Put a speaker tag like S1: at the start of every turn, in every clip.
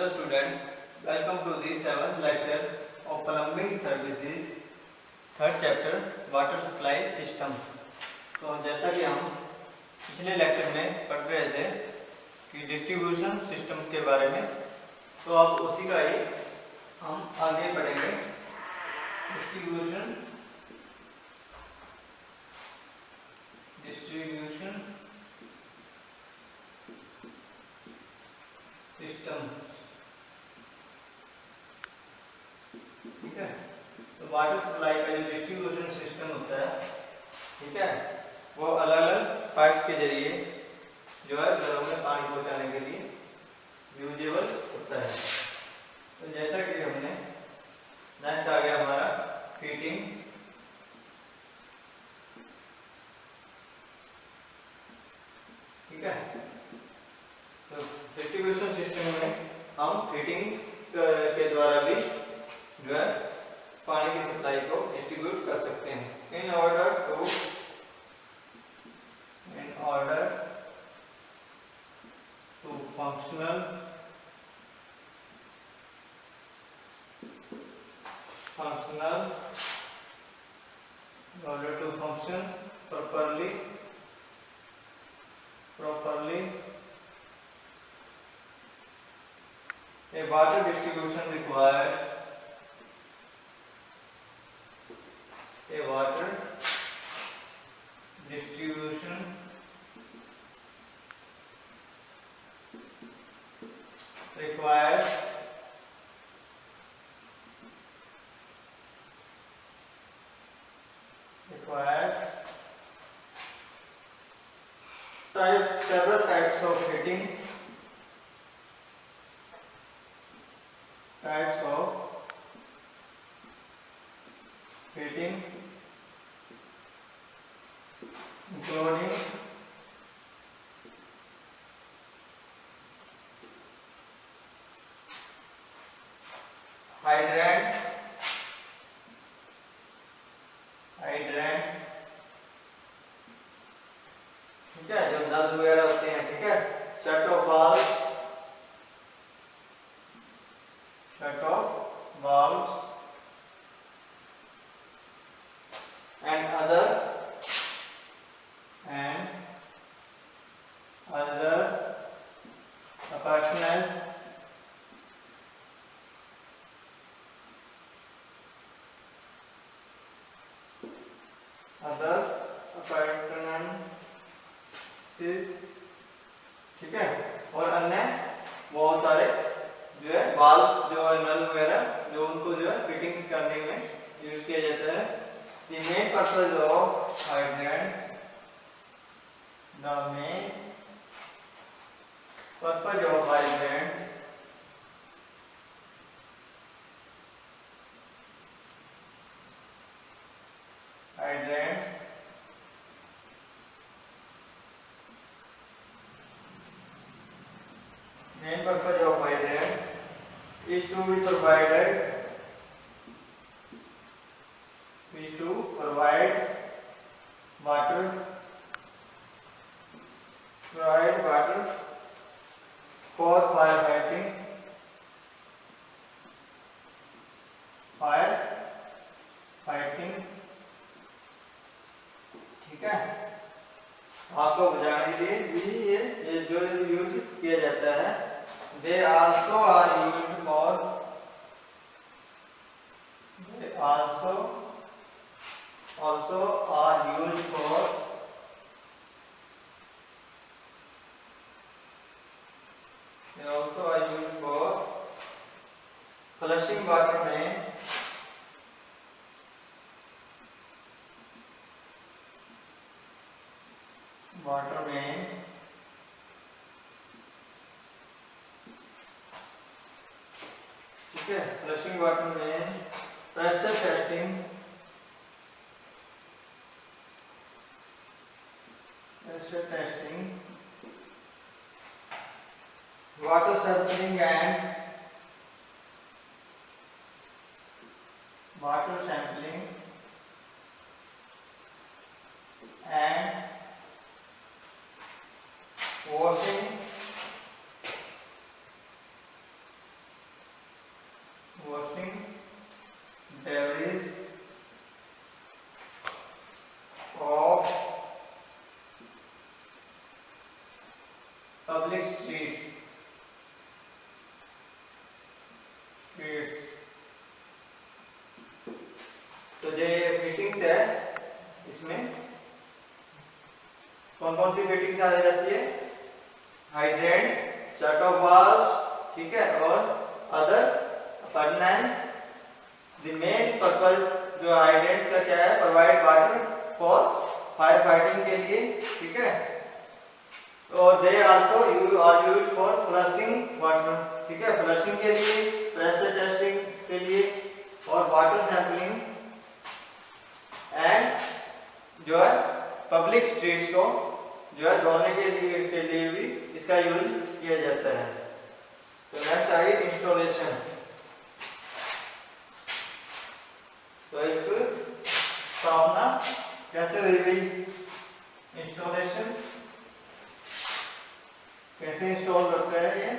S1: Hello students, welcome to the 7th lecture of plumbing services, third chapter water supply system। तो जैसा कि हम पिछले लेक्चर में पढ़ रहे थे कि डिस्ट्रीब्यूशन सिस्टम के बारे में, तो अब उसी का ही हम आगे पढ़ेंगे। डिस्ट्रीब्यूशन सिस्टम, ठीक है। तो वाटर सप्लाई का जो डिस्ट्रीब्यूशन सिस्टम होता है, ठीक है, वो अलग अलग पाइप्स के जरिए जो है घरों में पानी पहुंचाने के लिए यूजेबल होता है। तो जैसा कि हमने नेक्स्ट आ गया हमारा फीटिंग, ठीक है। तो डिस्ट्रीब्यूशन सिस्टम में हम फीटिंग के द्वारा भी जो है पानी की सप्लाई को डिस्ट्रीब्यूट कर सकते हैं। In order to functional order to function properly a water distribution requires several types of fitting, including hydrants, ठीक है, जो नल वगैरह होते हैं, ठीक है, shut off valves and other appurtenances ठीक है, और अन्य बहुत सारे जो है वाल्व्स जो है नल वगैरह जो उनको जो है फिटिंग करने में यूज किया जाता है। The main purpose of hydrants, main purpose of hydrants is to provide water for firefighting, ठीक है, आपको बुझाने के लिए भी ये जो यूज किया जाता है। They also are used for flushing water में ठीक है। Flushing water means pressure testing, water sampling and washing तो जो फिटिंग्स है इसमें कौन कौन सी फिटिंग्स आ जाती है? हाइड्रेंट्स, शट ऑफ वाल्व, ठीक है, और other furnace. The main purpose जो हाइड्रेंट्स का क्या है? Provide water for fire fighting के लिए, ठीक है, और they also are used for flushing water, ठीक है, फ्लशिंग के लिए, प्रेशर टेस्टिंग के लिए और वाटर सैंपलिंग एंड जो है पब्लिक स्ट्रीट्स को जो है धोने के लिए भी इसका यूज किया जाता है। तो नेक्स्ट आई इंस्टॉलेशन। तो इसको स्थापना कैसे हुई भाई? इंस्टॉलेशन कैसे इंस्टॉल करते हैं ये?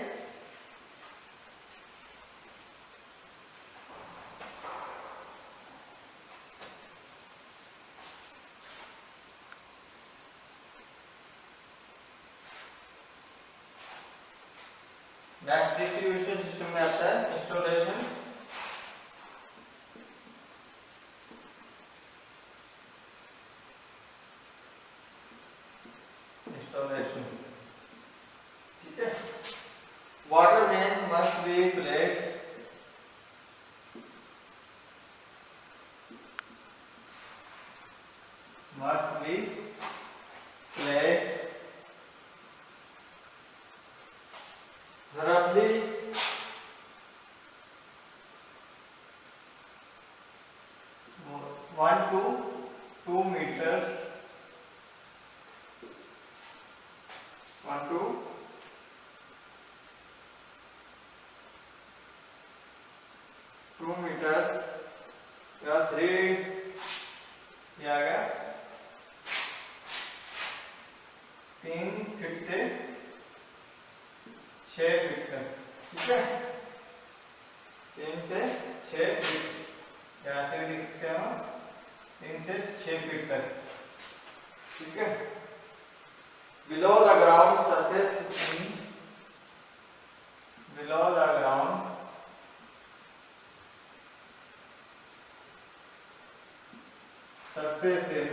S1: नेक्स्ट डिस्ट्रीब्यूशन सिस्टम में आता है इंस्टॉलेशन। ठीक है, water mains must be placed roughly 1 to 2 meters, 1 to 2 meters या 3 या 3 फीट से 6 फीट तक, ठीक है, 3 से 6 फीट यहाँ से लिख सकते हैं हम 3 से 6 फीट तक, ठीक है। Below the ground surface below the ground surface in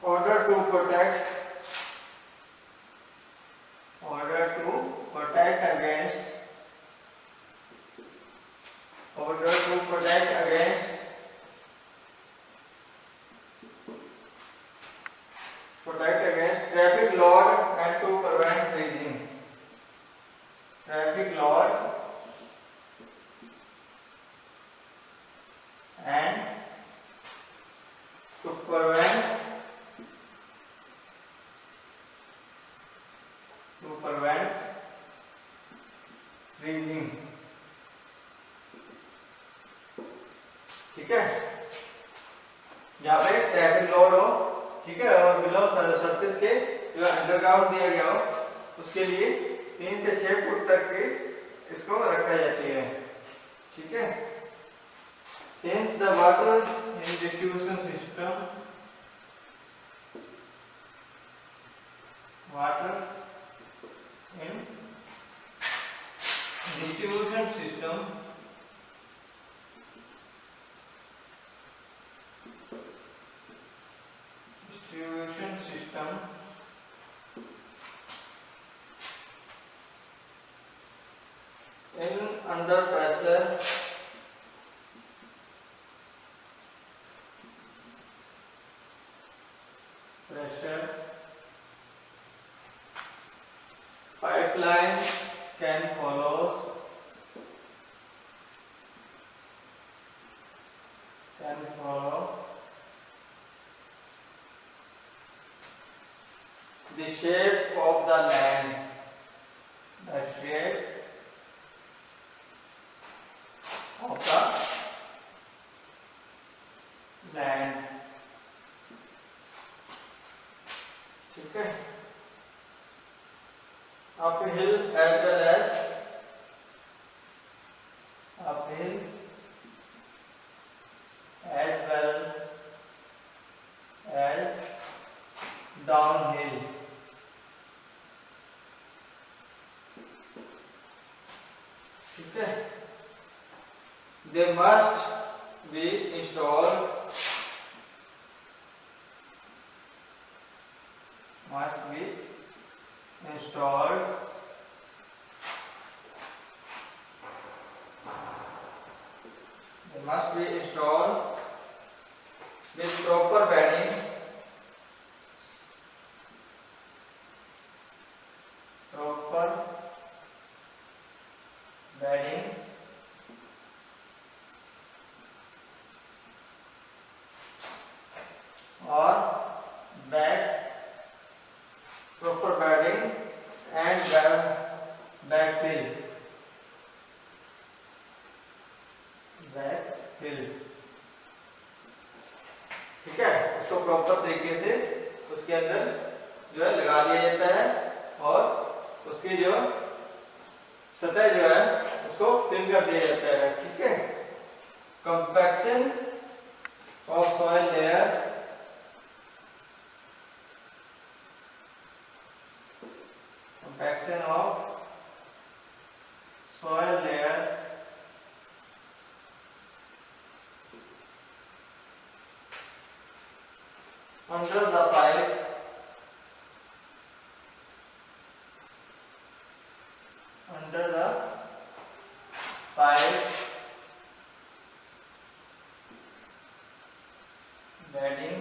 S1: order to protect against traffic load and to prevent freezing. Traffic load and to prevent freezing, ठीक है। जहाँ पे ट्रैफिक लोड हो, ठीक है, और बिलो सरफेस के जो अंडरग्राउंड दिया गया हो उसके लिए 3 से 6 फुट तक के इसको रखा जाती है, ठीक है। Since the water in distribution system in under pressure pipelines can follow the shape of the land, the shape of the land, ठीक है, uphill as well as downhill, ठीक है। They must be installed with proper bedding, or proper bedding and backfill. ठीक है, उसको proper तरीके से उसके अंदर जो है लगा दिया जाता है और उसकी जो सतह जो है उसको फिल कर दिया जाता है। ठीक है। Compaction of soil layer, compaction of soil layer under the pipe bedding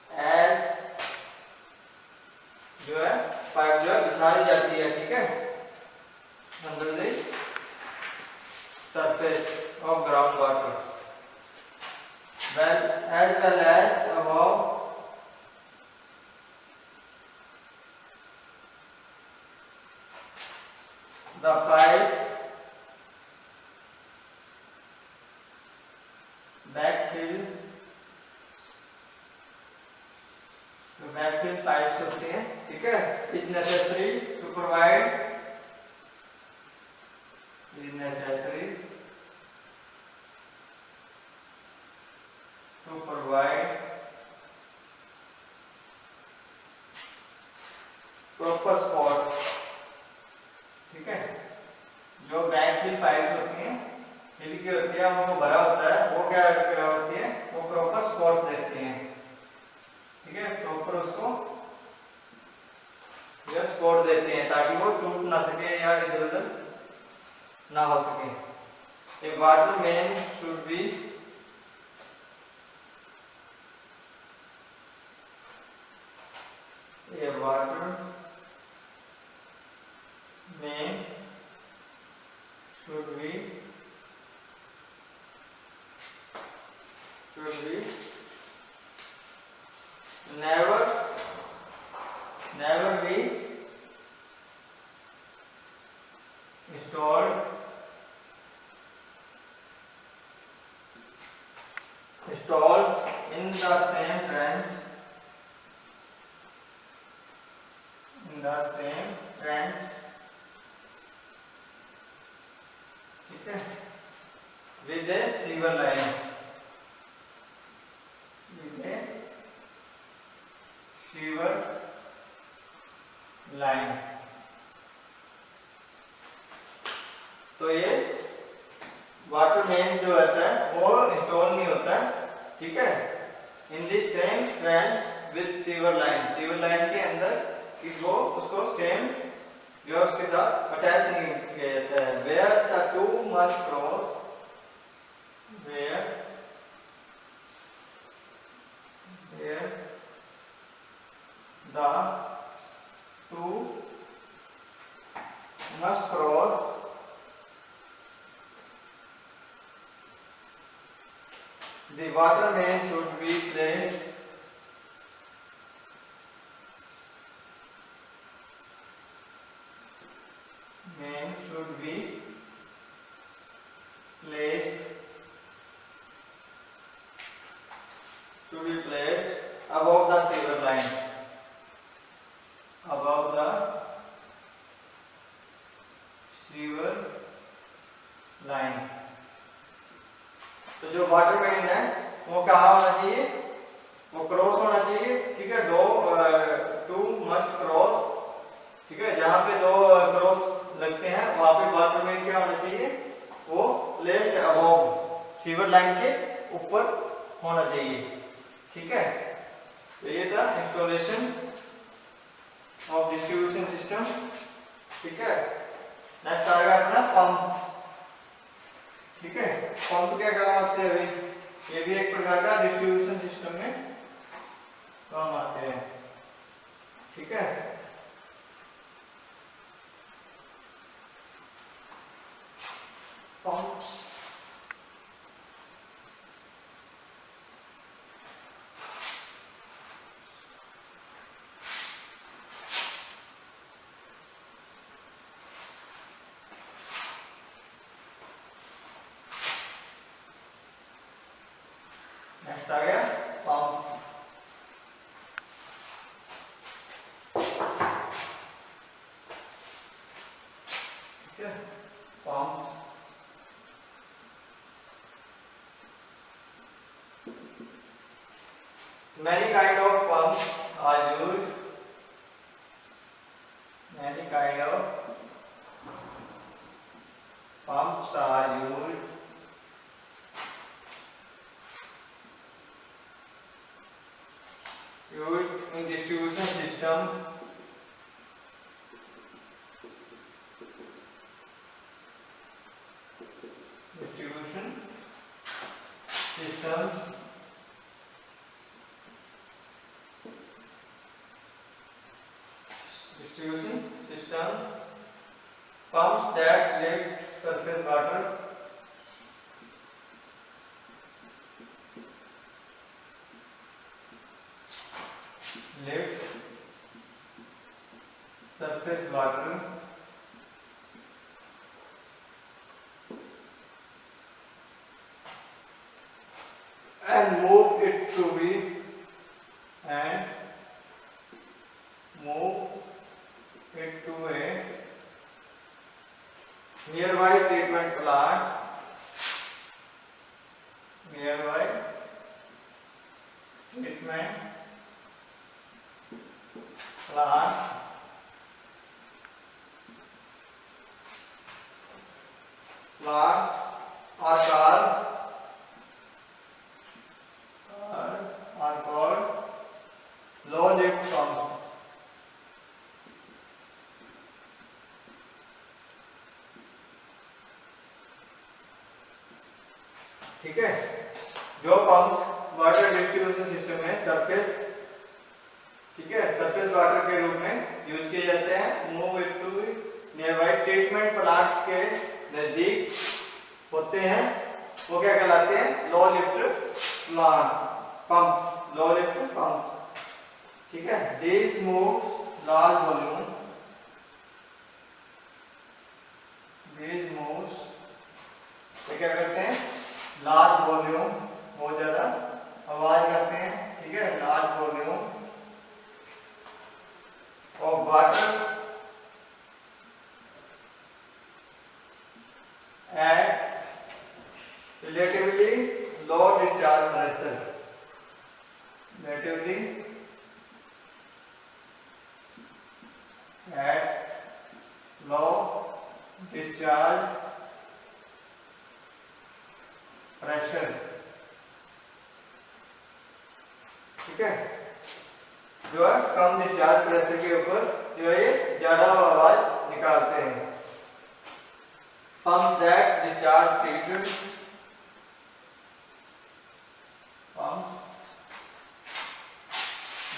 S1: as जो है पाइप जो है बिछाई जाती है। ठीक है, under the surface of groundwater, as well as above the pipe backfill pipes होते हैं। ठीक है, is necessary to provide proper spot। ठीक है, जो बैकफिल पाइप्स होती हैं फिल की होती है, उनको भरा होता है, वो क्या होती है, वो प्रॉपर स्पॉट्स देती हैं। ठीक है, प्रॉपर उसको ये स्पॉट देते हैं ताकि वो टूट ना सके या इधर उधर ना हो सके। A water main should be never be installed in the same trench ठीक है, with a sewer line, तो ये वाटर मेन जो होता है वो इंस्टॉल नहीं होता है। ठीक है, in this same trench with sewer line के अंदर वो उसको सेम जो उसके साथ अटैच नहीं किया जाता है। Where the two must cross the water main should be placed above the sewer line, तो जो वाटर मेन है वो क्या होना चाहिए, वो क्रॉस होना चाहिए। ठीक है, टू मस्ट क्रॉस। ठीक सीवर लाइन के ऊपर होना चाहिए। ठीक है, तो ये था इंस्टॉलेशन ऑफ डिस्ट्रीब्यूशन सिस्टम। ठीक है, नेक्स्ट आएगा अपना पंप। ठीक है, पंप क्या काम आते हैं भाई, ये भी एक प्रकार का डिस्ट्रीब्यूशन सिस्टम में काम आते हैं। ठीक है, पंप नेक्स्ट आ गया पंप। ठीक है, pump many kind of pumps are used, many kind of pumps are used in distribution system, distribution systems, distribution system, pumps that lift surface water, lift surface water and move it to be and move it to a nearby treatment plant, nearby treatment plant are called low lift pumps. ठीक है, जो pumps water distribution system में surface, ठीक है, surface water के रूप में use किए जाते हैं, move it to nearby treatment plants के नजदीक होते हैं, वो क्या कहलाते हैं, low lift plant pumps, low lift pumps. ठीक है, this moves large volume, this moves, ये क्या करते हैं, लार्ज वॉल्यूम, बहुत ज्यादा आवाज करते हैं। ठीक है, large volume of water at relatively low discharge pressure, relatively at low discharge pressure। ठीक है, जो है कम डिस्चार्ज प्रेशर के ऊपर जो है ये ज्यादा आवाज निकालते हैं। Pumps that discharge treated, pumps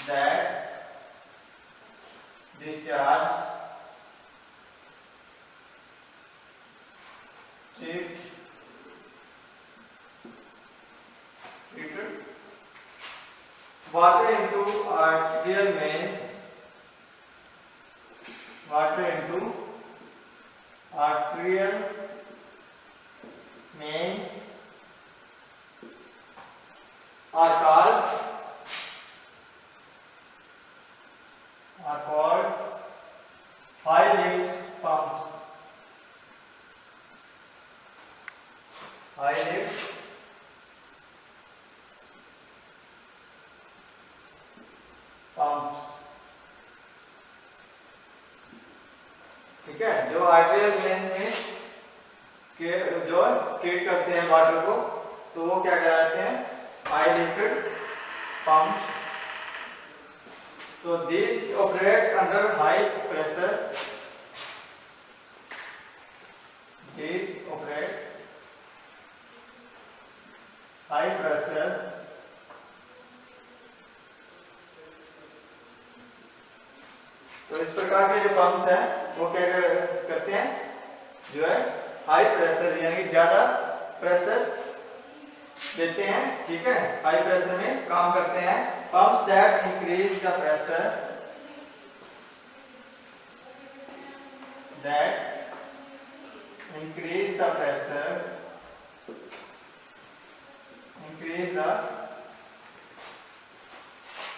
S1: that discharge treated water into arterial veins, water into arterial veins are called high lift pumps, high lift pumps। ठीक है, जो आर्टेरियल वेन में के जो ट्रीट करते हैं वाटर को, तो वो क्या कहलाते हैं? High lifted pump. तो this operate under high pressure, this operate high pressure तो इस प्रकार के जो पंप्स हैं वो क्या करते हैं, जो है हाई प्रेशर यानी कि ज्यादा प्रेशर देते हैं, ठीक है, हाई प्रेशर में काम करते हैं। Pumps that increase the pressure, that increase the pressure, increase the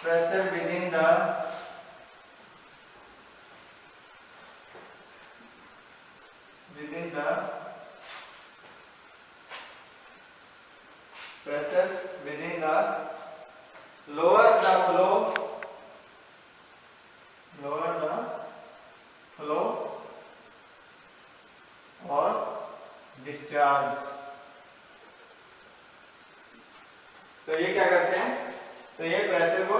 S1: pressure within the pressure within the lower the flow or discharge। तो ये क्या करते हैं, तो ये प्रेशर को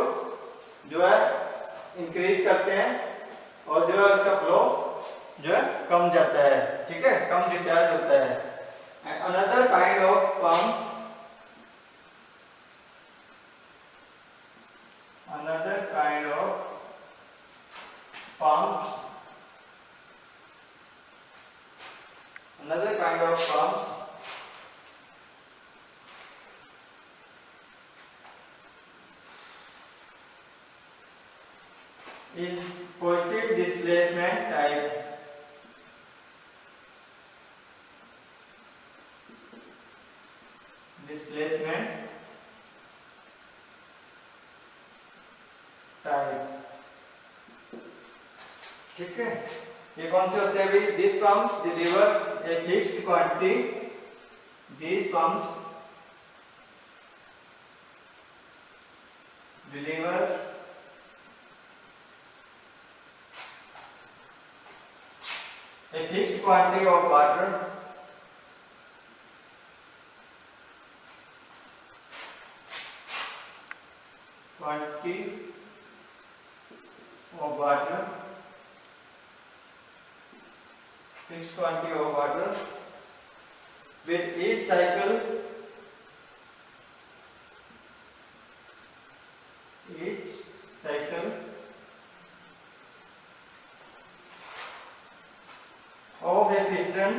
S1: जो है इंक्रीज करते हैं और जो है उसका फ्लो जो है कम जाता है, ठीक है, कम डिस्चार्ज होता है। And another kind of pumps, another kind of pumps, another kind of pumps is positive displacement type, displacement type, ठीक है। ये कौन से होते हैं अभी? This pump deliver a fixed quantity, this pumps deliver a fixed quantity of water fixed quantity of water with each cycle of a piston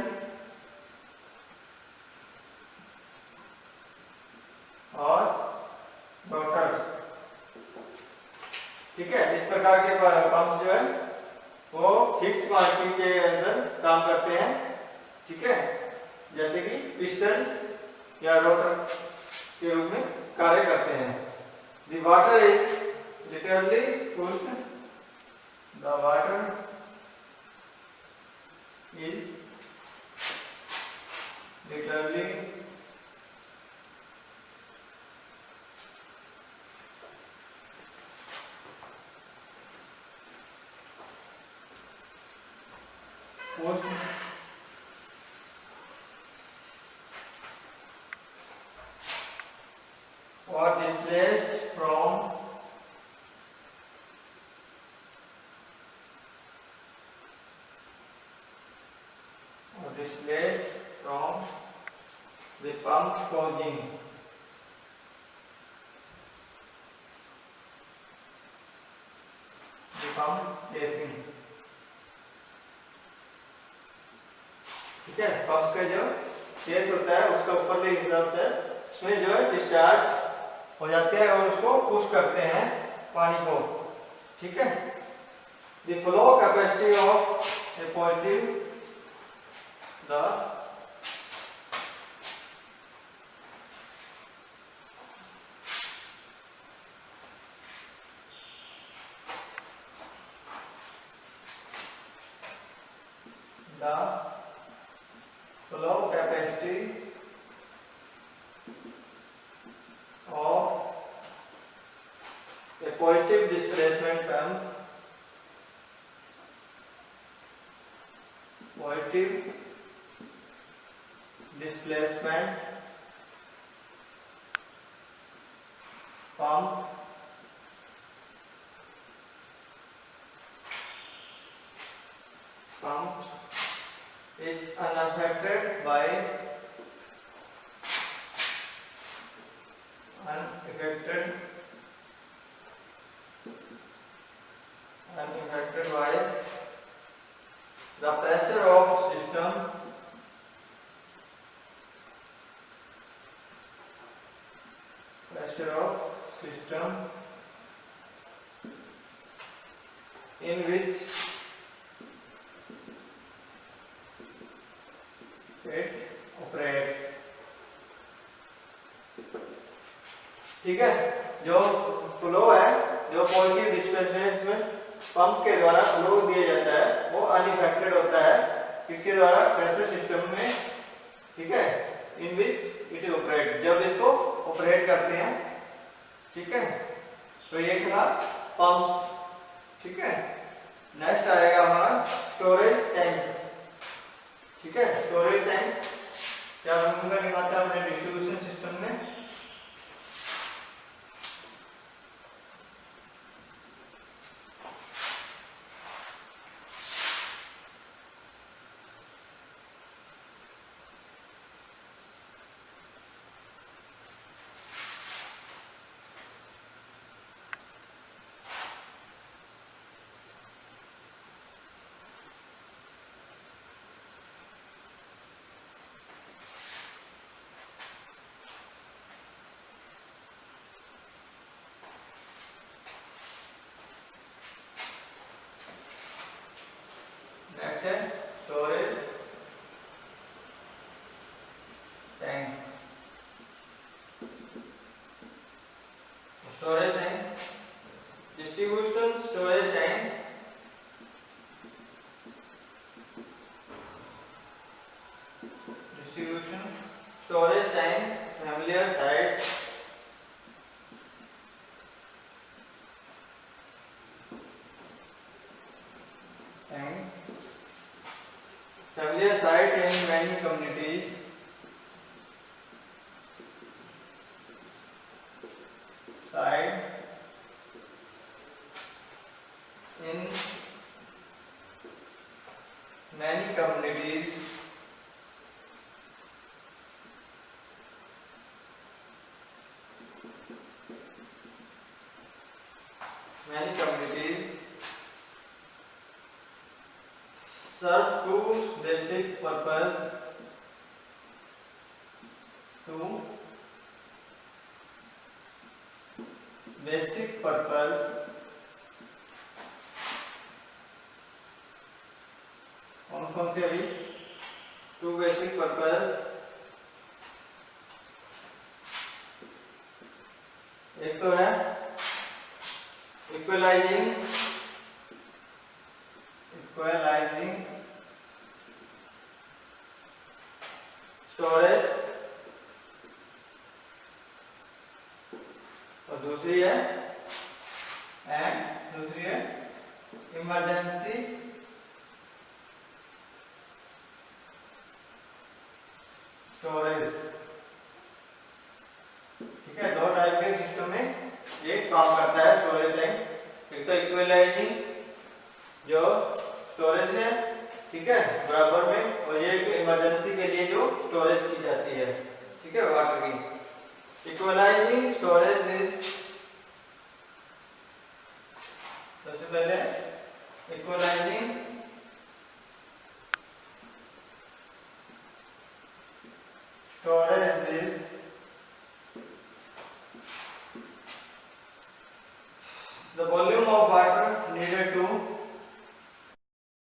S1: और rotors, ठीक है। इस प्रकार के पंप जो है वो फिक्स्ड क्वांटिटी के अंदर काम करते हैं, ठीक है, जैसे कि पिस्टन या रोटर के रूप में कार्य करते हैं। The water is literally pushed, the water is literally pushed or displaced from the pump housing, the pump casing, ठीक है। पंप का जो केस होता है उसका ऊपर भी हिस्सा होता है, उसमें जो है डिस्चार्ज हो जाते हैं और उसको पुश करते हैं पानी को, ठीक है। The flow capacity of a positive, the flow capacity of a positive displacement pump, positive displacement pumps is unaffected by the pressure of system in which it operates। ठीक है, जो फ्लो है, जो पॉजिटिव डिस्प्लेसमेंट पंप के द्वारा flow दिया जाता है वो अनइफेक्टेड होता है किसके द्वारा, प्रेशर सिस्टम में। ठीक है, इन विच इट ऑपरेट, जब इसको ऑपरेट करते हैं। ठीक है, तो ये था पंप्स। ठीक है, नेक्स्ट आएगा हमारा स्टोरेज टैंक। ठीक है, स्टोरेज टैंक क्या भूमिका निभाता है अपने डिस्ट्रीब्यूशन सिस्टम में। नेक्स्ट है storage tank. Storage tank, distribution storage tank familiar site familiar sight in many communities। Sight in many communities serve two basic purpose, कौन से अभी टू बेसिक पर्पस। एक तो है इक्वलाइजिंग स्टोरेज और दूसरी है इमरजेंसी स्टोरेज। ठीक है, दो टाइप के सिस्टम में ये काम करता है स्टोरेज टैंक। एक तो इक्वलाइजिंग जो स्टोरेज है, ठीक है, बराबर में, और ये इमरजेंसी के लिए जो स्टोरेज की जाती है, ठीक है, वाटर की। इक्वलाइजिंग स्टोरेज इज, सबसे पहले इक्वलाइजिंग स्टोरेज